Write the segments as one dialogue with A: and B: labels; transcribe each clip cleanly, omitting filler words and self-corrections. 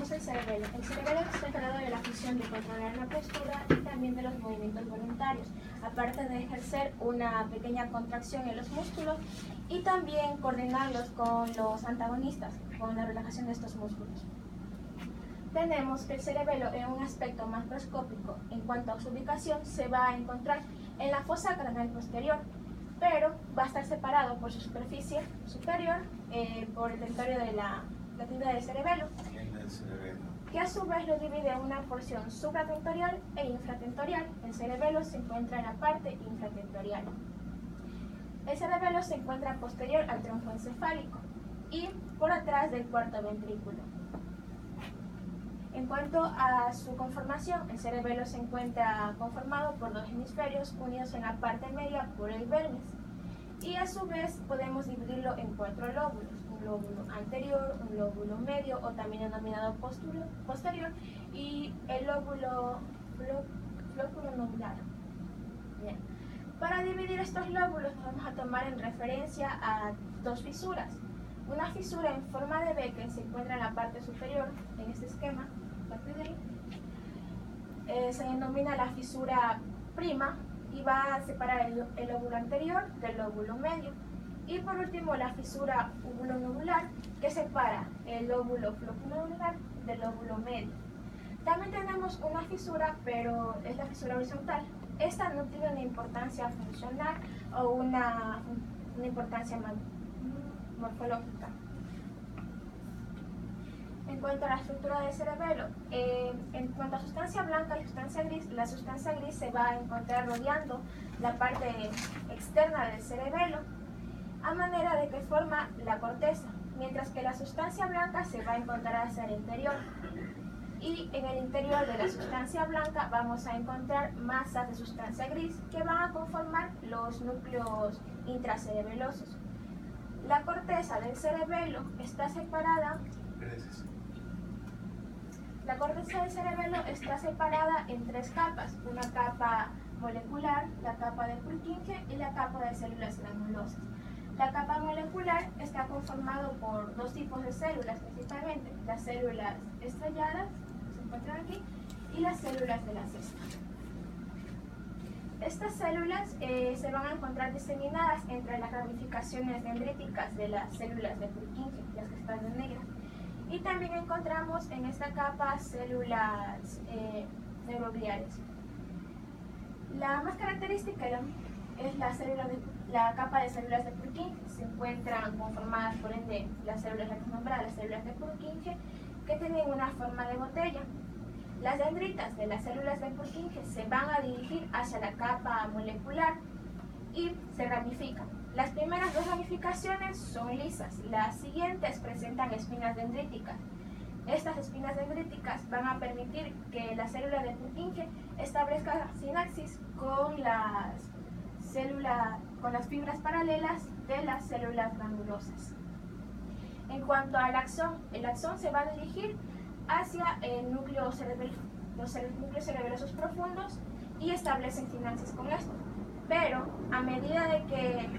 A: tenemos el cerebelo. El cerebelo está encargado de la función de controlar la postura y también de los movimientos voluntarios, aparte de ejercer una pequeña contracción en los músculos y también coordinarlos con los antagonistas, con la relajación de estos músculos. Tenemos que el cerebelo, en un aspecto macroscópico en cuanto a su ubicación, se va a encontrar en la fosa craneal posterior, pero va a estar separado por su superficie superior por el territorio de la tinta del cerebelo, que a su vez lo divide en una porción supratentorial e infratentorial. El cerebelo se encuentra en la parte infratentorial. El cerebelo se encuentra posterior al tronco encefálico y por atrás del cuarto ventrículo. En cuanto a su conformación, el cerebelo se encuentra conformado por dos hemisferios unidos en la parte media por el vermis, y a su vez podemos dividirlo en 4 lóbulos: un lóbulo anterior, un lóbulo medio o también denominado posterior, y el lóbulo nodular. Bien. Para dividir estos lóbulos vamos a tomar en referencia a 2 fisuras. Una fisura en forma de B que se encuentra en la parte superior, en este esquema, a partir de ahí, se denomina la fisura prima y va a separar el lóbulo anterior del lóbulo medio. Y por último, la fisura uvulonodular, que separa el lóbulo floculonodular del lóbulo medio. También tenemos una fisura, pero es la fisura horizontal. Esta no tiene una importancia funcional o una importancia morfológica. En cuanto a la estructura del cerebelo, en cuanto a sustancia blanca y sustancia gris, la sustancia gris se va a encontrar rodeando la parte externa del cerebelo, a manera de que forma la corteza, mientras que la sustancia blanca se va a encontrar hacia el interior. Y en el interior de la sustancia blanca vamos a encontrar masas de sustancia gris que van a conformar los núcleos intracerebelosos. La corteza del cerebelo está separada. La corteza del cerebelo está separada en 3 capas: una capa molecular, la capa de Purkinje y la capa de células granulosas. La capa molecular está conformada por 2 tipos de células principalmente: las células estrelladas, que se encuentran aquí, y las células de la cesta. Estas células se van a encontrar diseminadas entre las ramificaciones dendríticas de las células de Purkinje, las que están en negra. Y también encontramos en esta capa células neurogliales. La más característica es la capa de células de Purkinje. Se encuentran conformadas por ende las células nombradas, las células de Purkinje, que tienen una forma de botella. Las dendritas de las células de Purkinje se van a dirigir hacia la capa molecular y se ramifican. Las primeras 2 ramificaciones son lisas, las siguientes presentan espinas dendríticas. Estas espinas dendríticas van a permitir que la célula de Purkinje establezca sinapsis con las fibras paralelas de las células granulosas. En cuanto al axón, el axón se va a dirigir hacia el núcleo los núcleos cerebelosos profundos y establecen sinapsis con esto. Pero a medida de que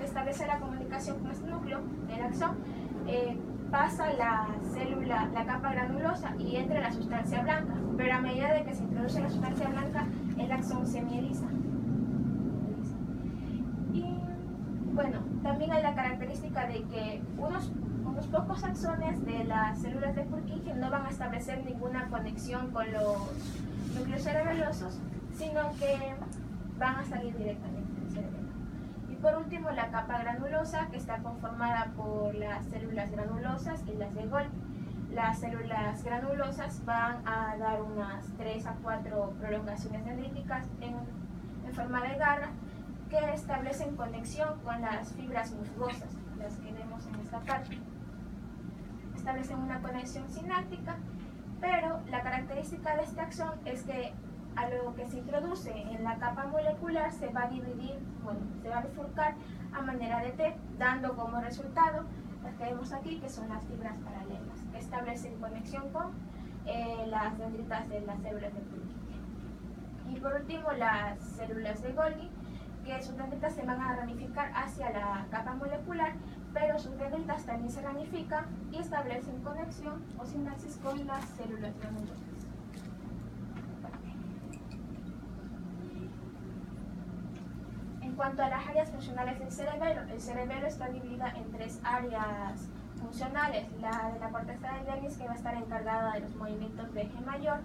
A: establece la comunicación con este núcleo, el axón, pasa la capa granulosa y entra la sustancia blanca. Pero a medida de que se introduce la sustancia blanca, el axón se mieliza. Y bueno, también hay la característica de que unos pocos axones de las células de Purkinje no van a establecer ninguna conexión con los núcleos cerebelosos, sino que van a salir directamente del cerebelo. Y por último, la capa granulosa, que está conformada por las células granulosas y las de Golgi. Las células granulosas van a dar unas 3 a 4 prolongaciones dendríticas en forma de garra, que establecen conexión con las fibras musgosas, las que vemos en esta parte. Establecen una conexión sináptica, pero la característica de este axón es que a lo que se introduce en la capa molecular se va a dividir, se va a bifurcar a manera de T, dando como resultado las que vemos aquí, que son las fibras paralelas, que establecen conexión con las dendritas de las células de Purkinje. Y por último, las células de Golgi, que sus dendritas se van a ramificar hacia la capa molecular, pero sus dendritas también se ramifican y establecen conexión o sinapsis con las células granulosas. En cuanto a las áreas funcionales del cerebelo, el cerebelo está dividido en 3 áreas funcionales. La de la corteza del vermis, que va a estar encargada de los movimientos de eje mayor,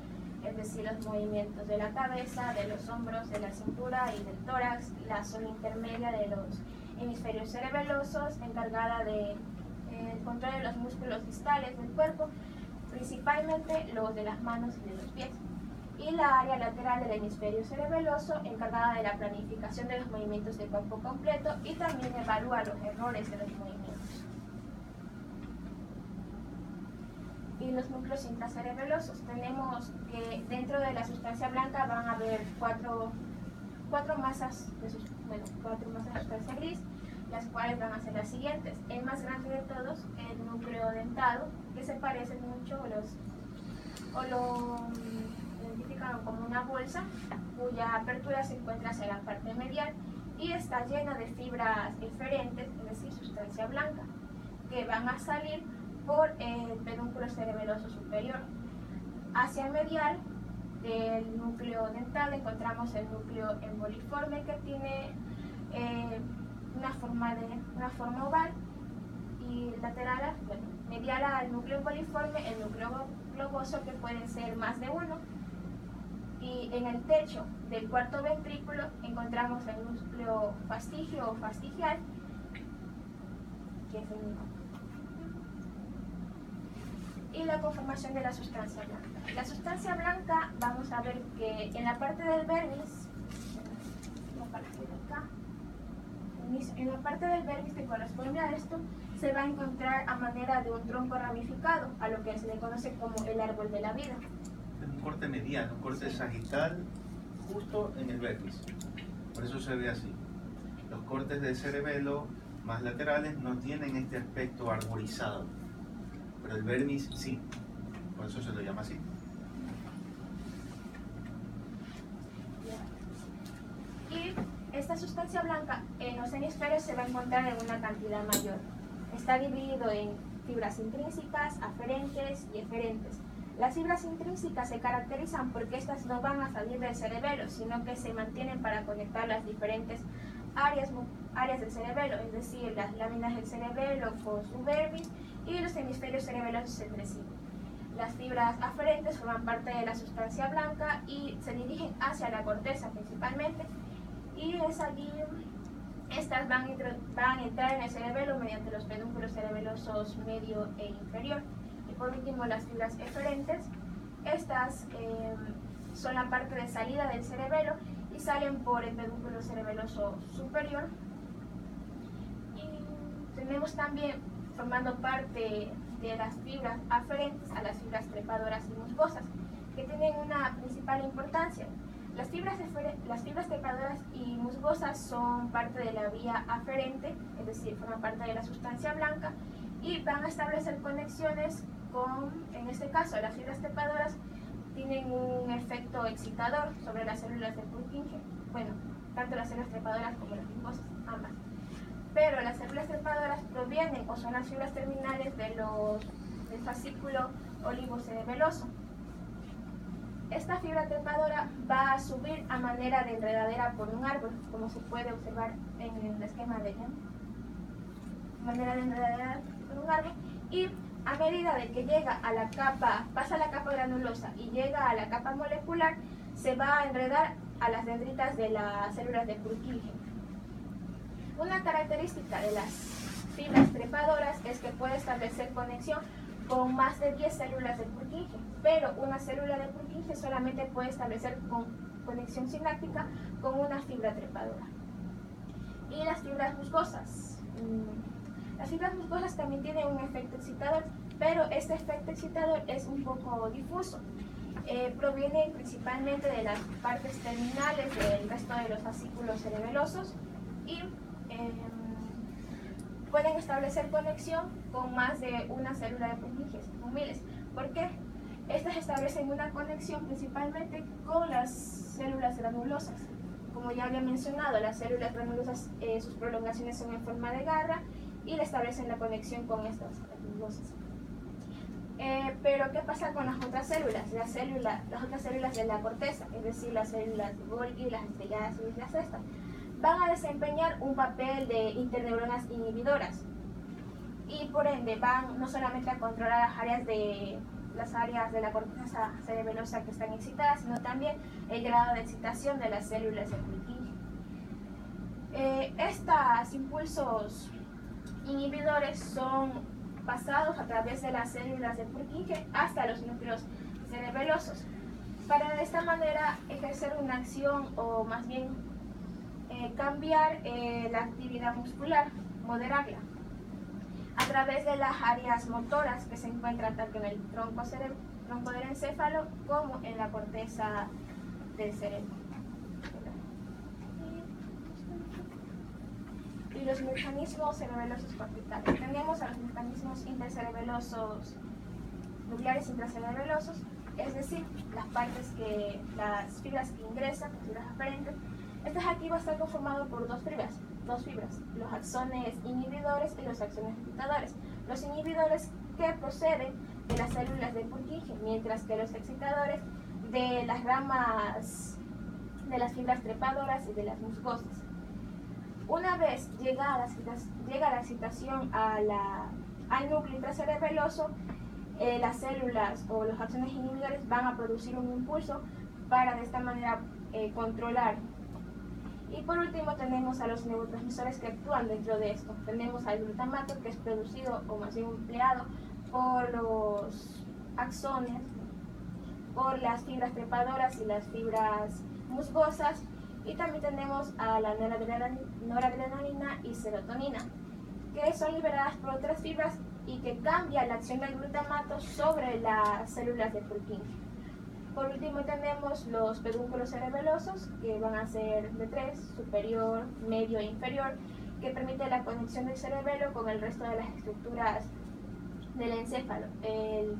A: es decir, los movimientos de la cabeza, de los hombros, de la cintura y del tórax. La zona intermedia de los hemisferios cerebelosos, encargada del control de los músculos distales del cuerpo, principalmente los de las manos y de los pies. Y la área lateral del hemisferio cerebeloso, encargada de la planificación de los movimientos de cuerpo completo y también evalúa los errores de los movimientos. Y los núcleos intracerebelosos. Tenemos que dentro de la sustancia blanca van a haber cuatro masas de sustancia gris, las cuales van a ser las siguientes. El más grande de todos, el núcleo dentado, que se parece mucho o lo identifican como una bolsa, cuya apertura se encuentra hacia la parte medial y está llena de fibras eferentes, es decir, sustancia blanca, que van a salir por el pedúnculo cerebeloso superior. Hacia el medial del núcleo dental encontramos el núcleo emboliforme, que tiene una forma oval, y lateral, medial al núcleo emboliforme, el núcleo globoso, que pueden ser más de uno. Y en el techo del cuarto ventrículo encontramos el núcleo fastigio o fastigial, que es el mismo. Y la conformación de la sustancia blanca. La sustancia blanca, vamos a ver que en la parte del vermis, en la parte del vermis que corresponde a esto, se va a encontrar a manera de un tronco ramificado, a lo que se le conoce como el árbol de la vida.
B: Un corte mediano, un corte sagital justo en el vermis. Por eso se ve así. Los cortes del cerebelo más laterales no tienen este aspecto arborizado, pero el vermis sí. Por eso se lo llama así.
A: Y esta sustancia blanca en los hemisferios se va a encontrar en una cantidad mayor. Está dividido en fibras intrínsecas, aferentes y eferentes. Las fibras intrínsecas se caracterizan porque estas no van a salir del cerebelo, sino que se mantienen para conectar las diferentes áreas del cerebelo, es decir, las láminas del cerebelo con su vermis y los hemisferios cerebelosos entre sí. Las fibras aferentes forman parte de la sustancia blanca y se dirigen hacia la corteza principalmente, y es allí estas van a entrar en el cerebelo mediante los pedúnculos cerebelosos medio e inferior. Y por último, las fibras eferentes, estas son la parte de salida del cerebelo y salen por el pedúnculo cerebeloso superior. Y tenemos también, formando parte de las fibras aferentes, a las fibras trepadoras y musgosas, que tienen una principal importancia. Las fibras trepadoras y musgosas son parte de la vía aferente, es decir, forman parte de la sustancia blanca, y van a establecer conexiones con, en este caso, las fibras trepadoras tienen un efecto excitador sobre las células de Purkinje. Bueno, tanto las células trepadoras como las musgosas, ambas. Pero las células trepadoras provienen o son las fibras terminales del fascículo olivocerebeloso. Esta fibra trepadora va a subir a manera de enredadera por un árbol, como se puede observar en el esquema de ella. Manera de enredadera por un árbol, y a medida de que llega a la capa, pasa a la capa granulosa y llega a la capa molecular, se va a enredar a las dendritas de las células de Purkinje. Una característica de las fibras trepadoras es que puede establecer conexión con más de 10 células de Purkinje, pero una célula de Purkinje solamente puede establecer conexión sináptica con una fibra trepadora. Y las fibras musgosas. Las fibras musgosas también tienen un efecto excitador, pero este efecto excitador es un poco difuso. Proviene principalmente de las partes terminales del resto de los fascículos cerebelosos y pueden establecer conexión con más de una célula de Purkinje, con miles. ¿Por qué? Estas establecen una conexión principalmente con las células granulosas. como ya había mencionado, las células granulosas, sus prolongaciones son en forma de garra y le establecen la conexión con estas granulosas. Pero ¿qué pasa con las otras células? Las otras células de la corteza, es decir, las células de Golgi, las estrelladas y las cestas, van a desempeñar un papel de interneuronas inhibidoras y por ende van no solamente a controlar las áreas de la corteza cerebelosa que están excitadas, sino también el grado de excitación de las células de Purkinje. Estos impulsos inhibidores son pasados a través de las células de Purkinje hasta los núcleos cerebelosos, para de esta manera ejercer una acción o más bien cambiar la actividad muscular, moderarla, a través de las áreas motoras que se encuentran tanto en el tronco del encéfalo como en la corteza del cerebro. Y los mecanismos cerebelosos corticales. Tenemos a los mecanismos intercerebelosos nucleares intracerebelosos, es decir, las fibras que ingresan, las fibras aferentes. Estas aquí va a estar conformado por dos fibras, los axones inhibidores y los axones excitadores. Los inhibidores que proceden de las células de Purkinje, mientras que los excitadores de las ramas de las fibras trepadoras y de las musgosas. Una vez llega la excitación al núcleo intracerebeloso, las células o los axones inhibidores van a producir un impulso para de esta manera controlar. Y por último tenemos a los neurotransmisores que actúan dentro de esto. Tenemos al glutamato, que es producido o más bien empleado por los axones, por las fibras trepadoras y las fibras musgosas. Y también tenemos a la noradrenalina y serotonina, que son liberadas por otras fibras y que cambian la acción del glutamato sobre las células de Purkinje. Por último tenemos los pedúnculos cerebelosos, que van a ser de tres, superior, medio e inferior, que permite la conexión del cerebelo con el resto de las estructuras del encéfalo. El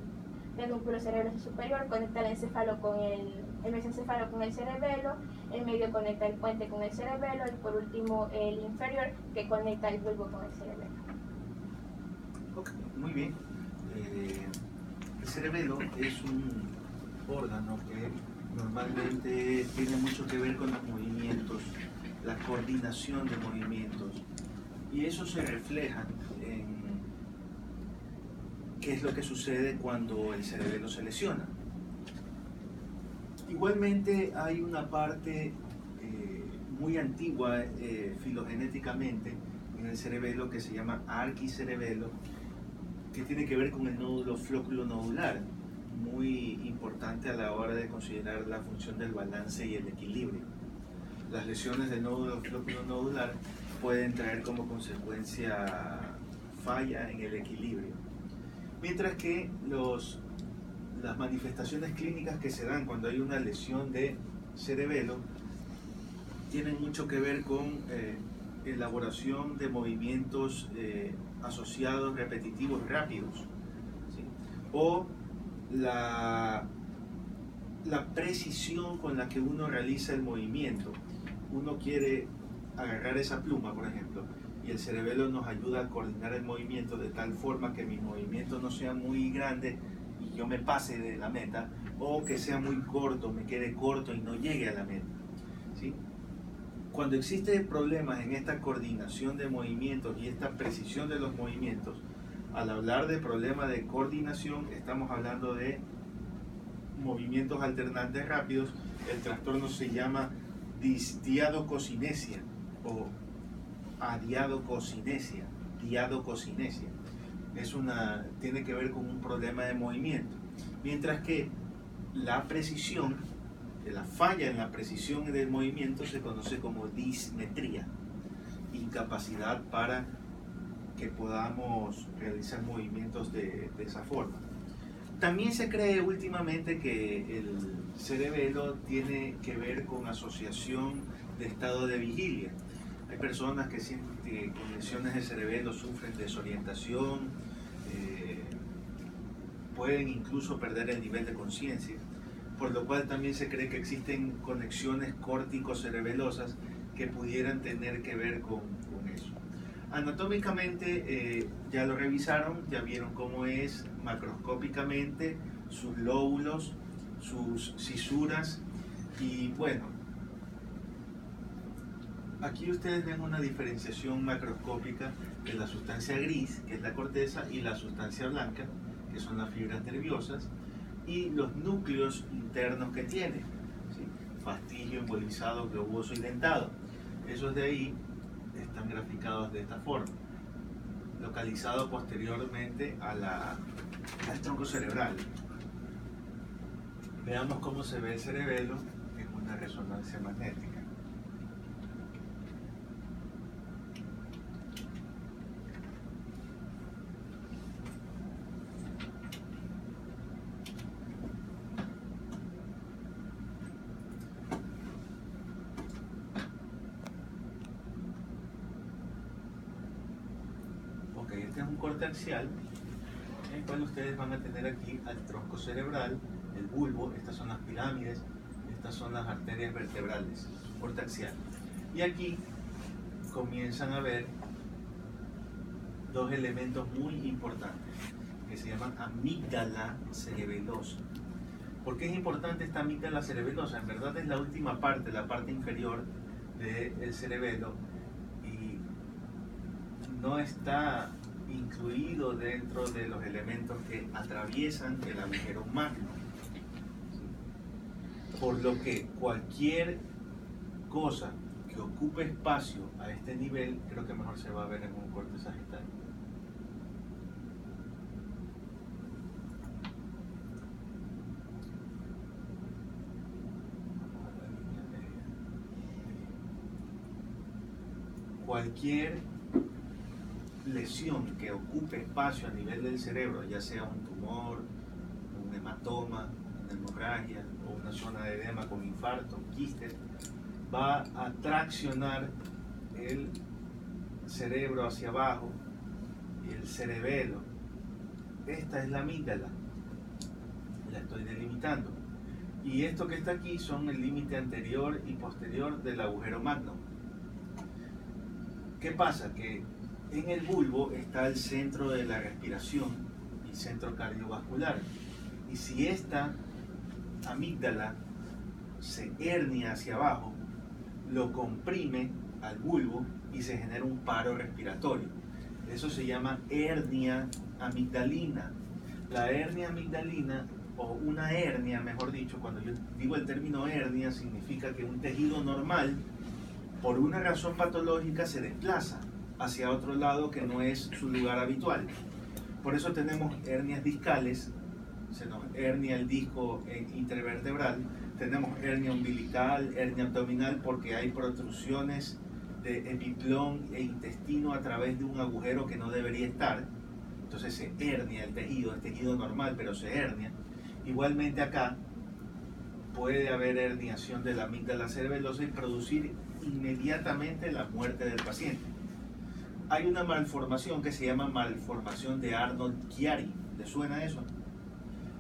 A: pedúnculo cerebeloso superior conecta el encéfalo con el mesencéfalo con el cerebelo, el medio conecta el puente con el cerebelo y por último el inferior, que conecta el bulbo con el cerebelo.
B: Okay, muy bien. El cerebelo es un órgano que normalmente tiene mucho que ver con los movimientos, la coordinación de movimientos, y eso se refleja en qué es lo que sucede cuando el cerebelo se lesiona. Igualmente hay una parte muy antigua filogenéticamente en el cerebelo que se llama arquicerebelo, que tiene que ver con el nódulo flóculo-nodular, muy importante a la hora de considerar la función del balance y el equilibrio. Las lesiones del nódulo flóculo-nodular pueden traer como consecuencia falla en el equilibrio, mientras que las manifestaciones clínicas que se dan cuando hay una lesión de cerebelo tienen mucho que ver con elaboración de movimientos asociados repetitivos rápidos, ¿sí? O la precisión con la que uno realiza el movimiento. Uno quiere agarrar esa pluma, por ejemplo, y el cerebelo nos ayuda a coordinar el movimiento de tal forma que mi movimiento no sea muy grande y yo me pase de la meta, o que sea muy corto, me quede corto y no llegue a la meta, ¿sí? Cuando existen problemas en esta coordinación de movimientos y esta precisión de los movimientos, al hablar de problemas de coordinación, estamos hablando de movimientos alternantes rápidos. El trastorno se llama disdiadococinesia o adiadococinesia, diadococinesia. Tiene que ver con un problema de movimiento. Mientras que la precisión, la falla en la precisión del movimiento se conoce como dismetría, incapacidad para que podamos realizar movimientos de esa forma. También se cree últimamente que el cerebelo tiene que ver con asociación de estado de vigilia. Hay personas que con lesiones de cerebelo sufren desorientación, pueden incluso perder el nivel de conciencia, por lo cual también se cree que existen conexiones córtico-cerebelosas que pudieran tener que ver con eso. Anatómicamente ya lo revisaron, ya vieron cómo es macroscópicamente sus lóbulos, sus cisuras, y bueno, aquí ustedes ven una diferenciación macroscópica de la sustancia gris, que es la corteza, y la sustancia blanca, que son las fibras nerviosas, y los núcleos internos que tiene, ¿sí? Fastigio, embolizado, globoso y dentado. Esos de ahí están graficados de esta forma, localizado posteriormente al tronco cerebral. Veamos cómo se ve el cerebelo en una resonancia magnética. Este es un corte axial en el cual ustedes van a tener aquí al tronco cerebral, el bulbo, estas son las pirámides, estas son las arterias vertebrales, corte axial. Y aquí comienzan a ver dos elementos muy importantes que se llaman amígdala cerebelosa. ¿Por qué es importante esta amígdala cerebelosa? En verdad es la última parte, la parte inferior del cerebelo, y no está incluido dentro de los elementos que atraviesan el agujero magno. Por lo que cualquier cosa que ocupe espacio a este nivel, creo que mejor se va a ver en un corte sagital. Cualquier lesión que ocupe espacio a nivel del cerebro, ya sea un tumor, un hematoma, una hemorragia o una zona de edema con infarto, quistes, va a traccionar el cerebro hacia abajo y el cerebelo. Esta es la amígdala, la estoy delimitando, y esto que está aquí son el límite anterior y posterior del agujero magno. ¿Qué pasa? Que en el bulbo está el centro de la respiración y centro cardiovascular, y si esta amígdala se hernia hacia abajo, lo comprime al bulbo y se genera un paro respiratorio. Eso se llama hernia amigdalina. La hernia amigdalina, o una hernia, mejor dicho, cuando yo digo el término hernia, significa que un tejido normal, por una razón patológica, se desplaza hacia otro lado que no es su lugar habitual. Por eso tenemos hernias discales, se nos hernia el disco intervertebral, tenemos hernia umbilical, hernia abdominal, porque hay protrusiones de epiplón e intestino a través de un agujero que no debería estar. Entonces se hernia el tejido, es tejido normal, pero se hernia. Igualmente acá puede haber herniación de la amígdala cerebelosa y producir inmediatamente la muerte del paciente. Hay una malformación que se llama malformación de Arnold-Chiari. ¿Le suena eso?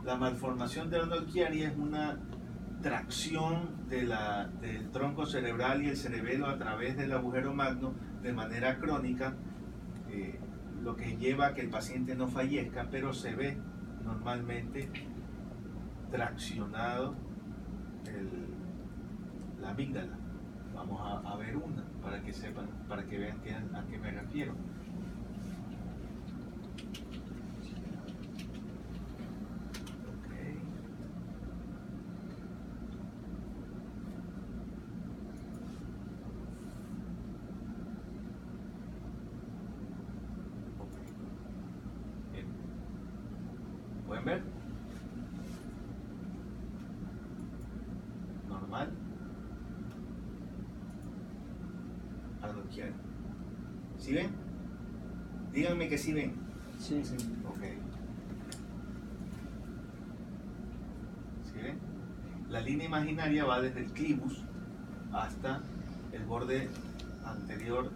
B: La malformación de Arnold-Chiari es una tracción del tronco cerebral y el cerebelo a través del agujero magno de manera crónica, lo que lleva a que el paciente no fallezca, pero se ve normalmente traccionado la amígdala. Vamos a ver una para que sepan, para que vean a qué me refiero. Bien. ¿Pueden ver? Normal. Arnold-Chiari. ¿Sí ven? Díganme que sí ven.
C: Sí, sí.
B: Ok. ¿Sí ven? La línea imaginaria va desde el clivus hasta el borde anterior,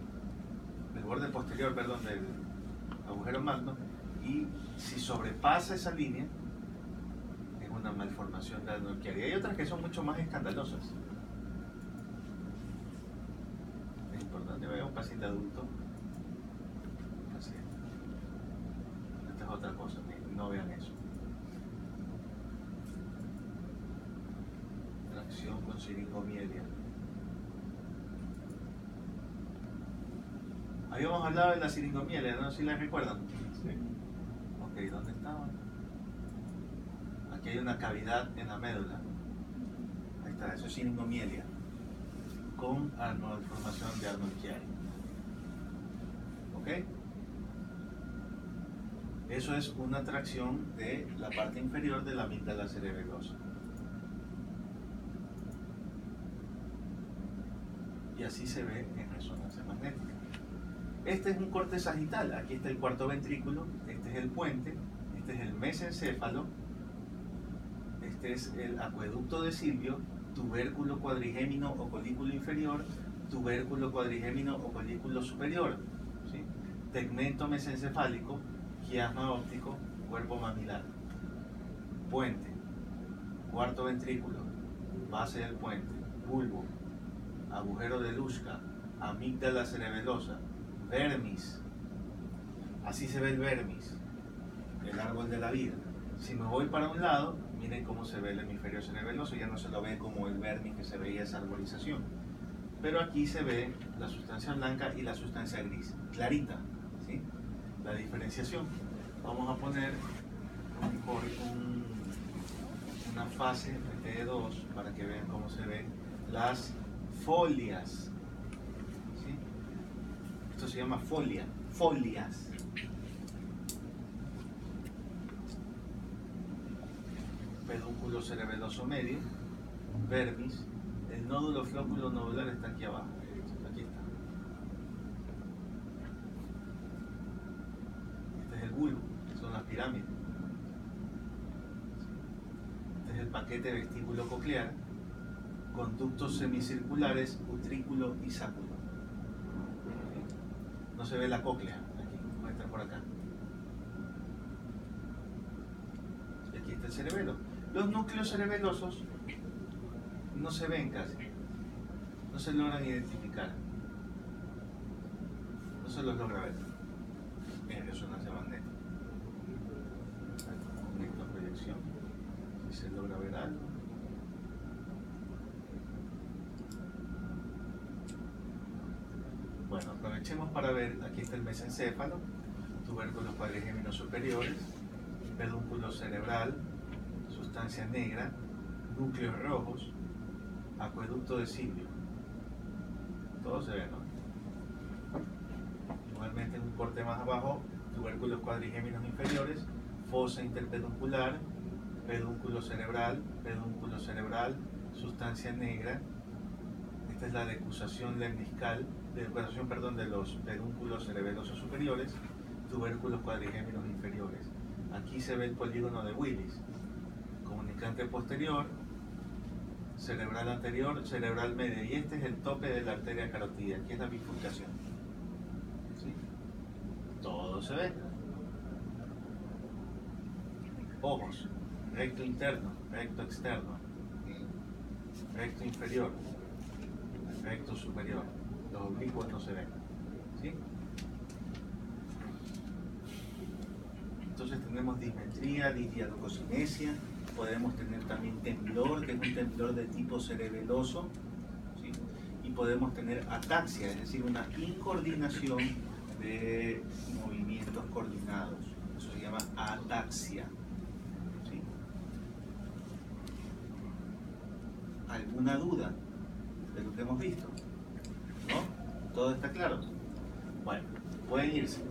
B: el borde posterior, perdón, del agujero magno, y si sobrepasa esa línea, es una malformación de Arnold-Chiari. Hay otras que son mucho más escandalosas. Es importante ver a un paciente adulto. Paciente. Esta es otra cosa, no vean eso. Tracción con siringomielia. Habíamos hablado de la siringomielia, ¿no? ¿Sí la recuerdan?
C: Sí.
B: Ok, ¿dónde estaba? Aquí hay una cavidad en la médula. Ahí está, eso es siringomielia con malformación de Arnold-Chiari. ¿Ok? Eso es una tracción de la parte inferior de la amígdala cerebelosa. Y así se ve en resonancia magnética. Este es un corte sagital. Aquí está el cuarto ventrículo, este es el puente, este es el mesencéfalo, este es el acueducto de Silvio, tubérculo cuadrigémino o colículo inferior, tubérculo cuadrigémino o colículo superior, ¿sí? Tegmento mesencefálico, quiasma óptico, cuerpo mamilar, puente, cuarto ventrículo, base del puente, bulbo, agujero de Luschka, amígdala cerebelosa, vermis. Así se ve el vermis, el árbol de la vida. Si me voy para un lado, miren cómo se ve el hemisferio cerebeloso, ya no se lo ve como el vermis que se veía esa arborización. Pero aquí se ve la sustancia blanca y la sustancia gris, clarita, ¿sí? La diferenciación. Vamos a poner una fase de T2 para que vean cómo se ven las folias. ¿Sí? Esto se llama folia, folias. Pedúnculo cerebeloso medio, vermis, el nódulo flóculo nodular está aquí abajo, aquí está. Este es el bulbo, son las pirámides. Este es el paquete vestíbulo coclear, conductos semicirculares, utrículo y sáculo. No se ve la cóclea, aquí, va a estar por acá. Y aquí está el cerebelo. Los núcleos cerebelosos no se ven casi, no se logran identificar, no se los logra ver en resonancia magnética. Con esta proyección, si se logra ver algo. Bueno, aprovechemos para ver, aquí está el mesencéfalo, tubérculos cuadrigéminos superiores, pedúnculo cerebral, sustancia negra, núcleos rojos, acueducto de Silvio. Todo se ve, ¿no? Igualmente en un corte más abajo, tubérculos cuadrigéminos inferiores, fosa interpeduncular, pedúnculo cerebral, sustancia negra. Esta es la decusación lemniscal, de los pedúnculos cerebelosos superiores, tubérculos cuadrigéminos inferiores. Aquí se ve el polígono de Willis, comunicante posterior, cerebral anterior, cerebral media, y este es el tope de la arteria carótida, aquí es la bifurcación. ¿Sí? Todo se ve. Ojos, recto interno, recto externo, recto inferior, recto superior. Los oblicuos no se ven. ¿Sí? Entonces tenemos dismetría, disdiadococinesia, podemos tener también temblor, que es un temblor de tipo cerebeloso, ¿sí? Y podemos tener ataxia, es decir, una incoordinación de movimientos coordinados. Eso se llama ataxia. ¿Sí? ¿Alguna duda de lo que hemos visto? ¿No? ¿Todo está claro? Bueno, pueden irse.